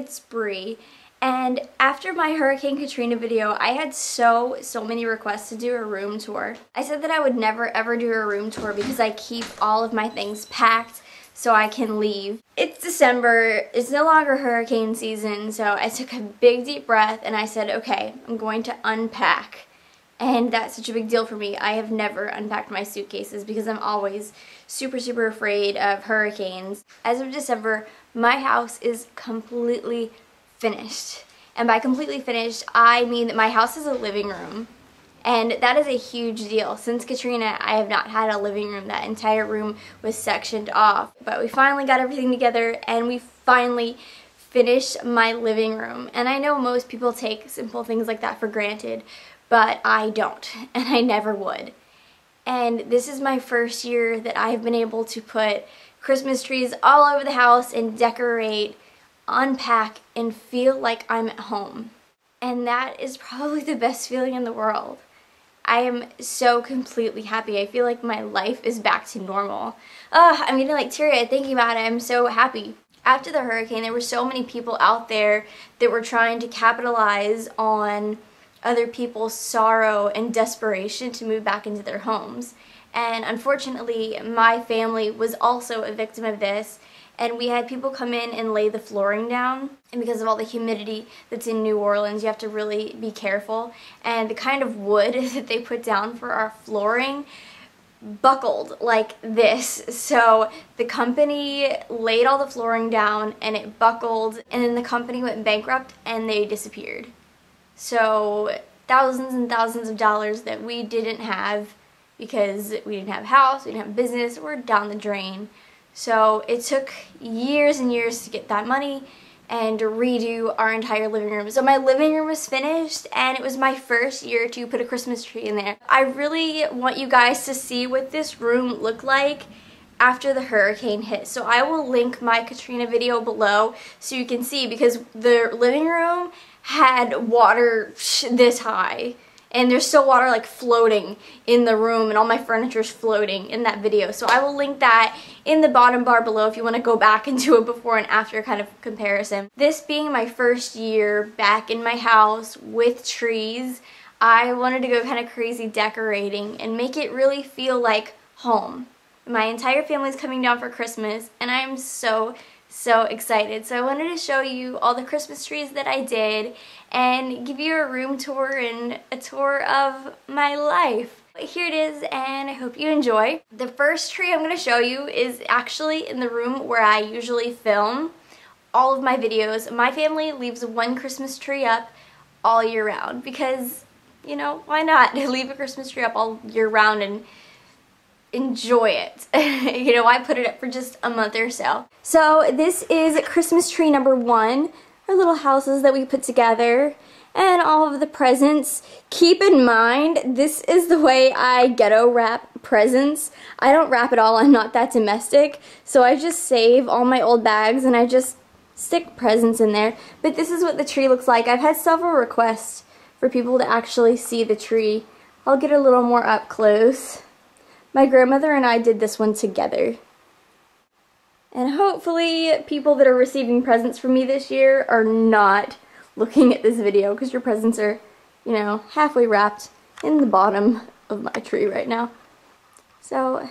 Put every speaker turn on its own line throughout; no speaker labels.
decorated spree. And after my Hurricane Katrina video, I had so many requests to do a room tour. I said that I would never ever do a room tour because I keep all of my things packed so I can leave. It's December, it's no longer hurricane season, so I took a big deep breath and I said, okay, I'm going to unpack. And that's such a big deal for me. I have never unpacked my suitcases because I'm always super afraid of hurricanes. As of December, my house is completely finished. And by completely finished, I mean that my house is a living room. And that is a huge deal. Since Katrina, I have not had a living room. That entire room was sectioned off. But we finally got everything together and we finally finished my living room. And I know most people take simple things like that for granted, but I don't, and I never would. And this is my first year that I've been able to put Christmas trees all over the house and decorate, unpack, and feel like I'm at home. And that is probably the best feeling in the world. I am so completely happy. I feel like my life is back to normal. I'm getting like teary-eyed thinking about it. I'm so happy. After the hurricane, there were so many people out there that were trying to capitalize on other people's sorrow and desperation to move back into their homes. And unfortunately, my family was also a victim of this. And we had people come in and lay the flooring down, and because of all the humidity that's in New Orleans, you have to really be careful. And the kind of wood that they put down for our flooring buckled like this. So the company laid all the flooring down and it buckled, and then the company went bankrupt and they disappeared. So thousands and thousands of dollars that we didn't have because we didn't have a house, we didn't have a business, we're down the drain. So it took years and years to get that money and to redo our entire living room. So my living room was finished, and it was my first year to put a Christmas tree in there. I really want you guys to see what this room looked like after the hurricane hit. So I will link my Katrina video below so you can see, because the living room had water this high. And there's still water like floating in the room, and all my furniture's floating in that video. So I will link that in the bottom bar below if you want to go back and do a before and after kind of comparison. This being my first year back in my house with trees, I wanted to go kind of crazy decorating and make it really feel like home. My entire family's coming down for Christmas, and I am so excited. So I wanted to show you all the Christmas trees that I did and give you a room tour and a tour of my life. But here it is, and I hope you enjoy. The first tree I'm going to show you is actually in the room where I usually film all of my videos. My family leaves one Christmas tree up all year round because, you know, why not leave a Christmas tree up all year round and enjoy it. You know, I put it up for just a month or so. So this is Christmas tree number 1, our little houses that we put together, and all of the presents. Keep in mind, this is the way I ghetto wrap presents. I don't wrap it all, I'm not that domestic, so I just save all my old bags and I just stick presents in there. But this is what the tree looks like. I've had several requests for people to actually see the tree. I'll get a little more up close. My grandmother and I did this one together. And hopefully people that are receiving presents from me this year are not looking at this video, because your presents are, you know, halfway wrapped in the bottom of my tree right now. So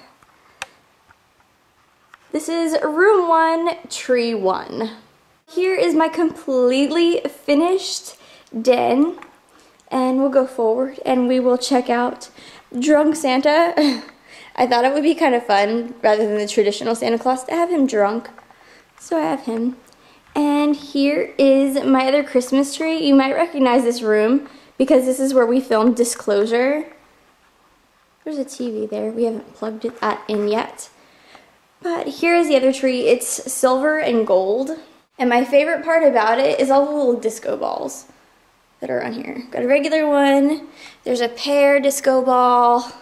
this is room 1, tree 1. Here is my completely finished den, and we'll go forward and we will check out Drunk Santa. I thought it would be kind of fun, rather than the traditional Santa Claus, to have him drunk. So I have him. And here is my other Christmas tree. You might recognize this room because this is where we filmed Disclosure. There's a TV there. We haven't plugged that in yet. But here is the other tree. It's silver and gold. And my favorite part about it is all the little disco balls that are on here. Got a regular one. There's a pear disco ball.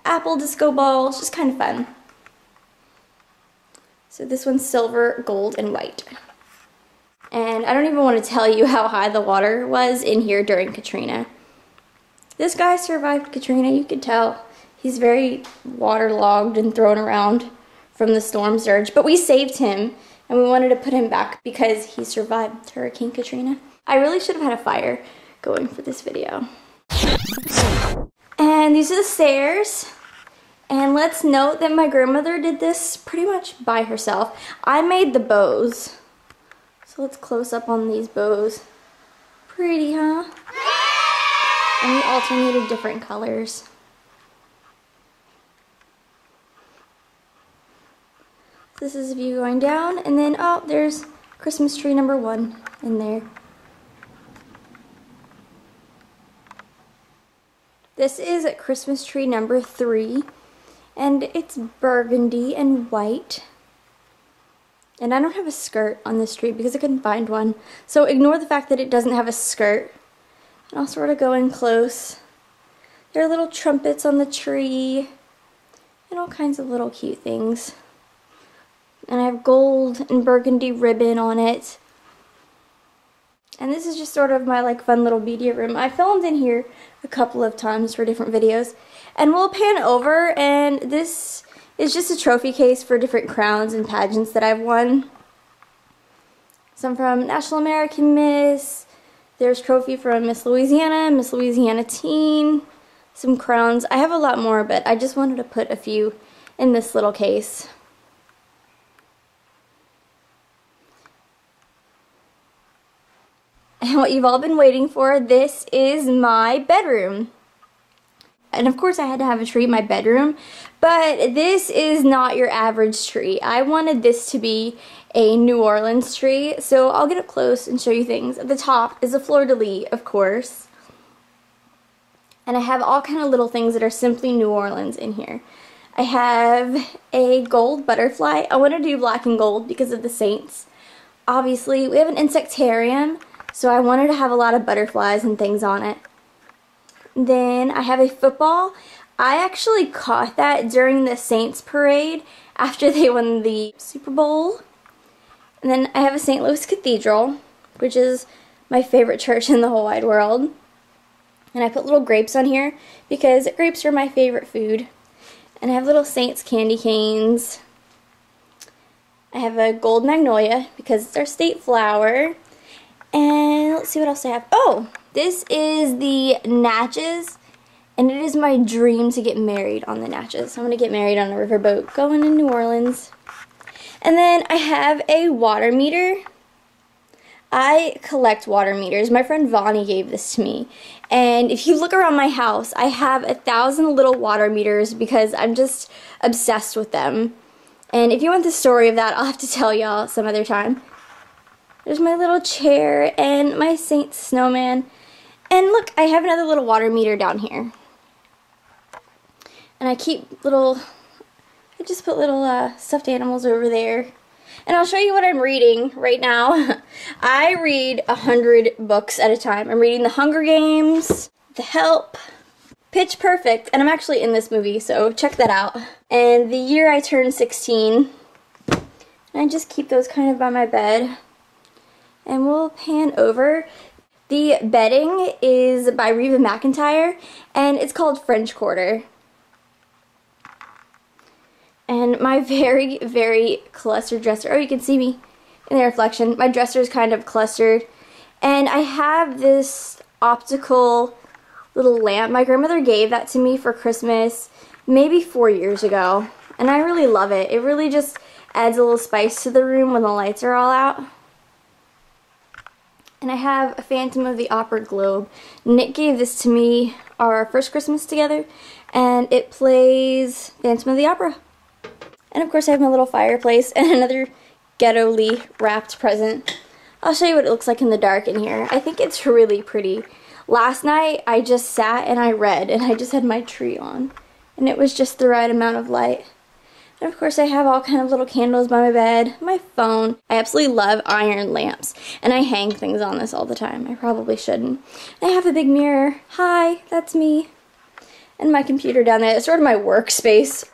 Apple disco ball. It's just kind of fun. So this one's silver, gold, and white. And I don't even want to tell you how high the water was in here during Katrina. This guy survived Katrina, you could tell. He's very waterlogged and thrown around from the storm surge. But we saved him and we wanted to put him back because he survived Hurricane Katrina. I really should have had a fire going for this video. And these are the stairs. And let's note that my grandmother did this pretty much by herself. I made the bows. So let's close up on these bows. Pretty, huh? And we alternated different colors. This is a view going down, and then, oh, there's Christmas tree number 1 in there. This is Christmas tree number 3, and it's burgundy and white. And I don't have a skirt on this tree because I couldn't find one. So ignore the fact that it doesn't have a skirt. And I'll sort of go in close. There are little trumpets on the tree and all kinds of little cute things. And I have gold and burgundy ribbon on it. And this is just sort of my like fun little media room. I filmed in here a couple of times for different videos. And we'll pan over, and this is just a trophy case for different crowns and pageants that I've won. Some from National American Miss. There's trophy from Miss Louisiana Teen. Some crowns. I have a lot more, but I just wanted to put a few in this little case. And what you've all been waiting for, this is my bedroom. And of course I had to have a tree in my bedroom, but this is not your average tree. I wanted this to be a New Orleans tree, so I'll get up close and show you things. At the top is a fleur-de-lis, of course. And I have all kind of little things that are simply New Orleans in here. I have a gold butterfly. I want to do black and gold because of the saints. Obviously, we have an insectarium, so I wanted to have a lot of butterflies and things on it. Then I have a football. I actually caught that during the Saints parade after they won the Super Bowl. And then I have a St. Louis Cathedral, which is my favorite church in the whole wide world. And I put little grapes on here because grapes are my favorite food. And I have little Saints candy canes. I have a gold magnolia because it's our state flower. And let's see what else I have. Oh, this is the Natchez, and it is my dream to get married on the Natchez. I'm going to get married on a riverboat going to New Orleans. And then I have a water meter. I collect water meters. My friend Vonnie gave this to me. And if you look around my house, I have 1,000 little water meters because I'm just obsessed with them. And if you want the story of that, I'll have to tell y'all some other time. There's my little chair and my Saint snowman. And look, I have another little water meter down here. And I keep little, I just put little stuffed animals over there. And I'll show you what I'm reading right now. I read 100 books at a time. I'm reading The Hunger Games, The Help, Pitch Perfect, and I'm actually in this movie, so check that out. And the year I turned 16. And I just keep those kind of by my bed. And we'll pan over. The bedding is by Reba McEntire, and it's called French Quarter. And my very, very clustered dresser. Oh, you can see me in the reflection. My dresser is kind of clustered. And I have this optical little lamp. My grandmother gave that to me for Christmas maybe 4 years ago. And I really love it. It really just adds a little spice to the room when the lights are all out. And I have a Phantom of the Opera globe. Nick gave this to me our first Christmas together, and it plays Phantom of the Opera. And of course I have my little fireplace and another ghetto-ly wrapped present. I'll show you what it looks like in the dark in here. I think it's really pretty. Last night I just sat and I read, and I just had my tree on, and it was just the right amount of light. And of course I have all kind of little candles by my bed, my phone. I absolutely love iron lamps, and I hang things on this all the time. I probably shouldn't. And I have a big mirror. Hi, that's me. And my computer down there. It's sort of my workspace.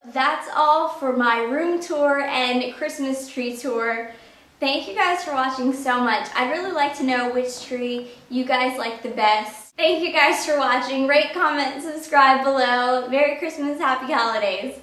That's all for my room tour and Christmas tree tour. Thank you guys for watching so much. I'd really like to know which tree you guys like the best. Thank you guys for watching. Rate, comment, subscribe below. Merry Christmas, Happy Holidays.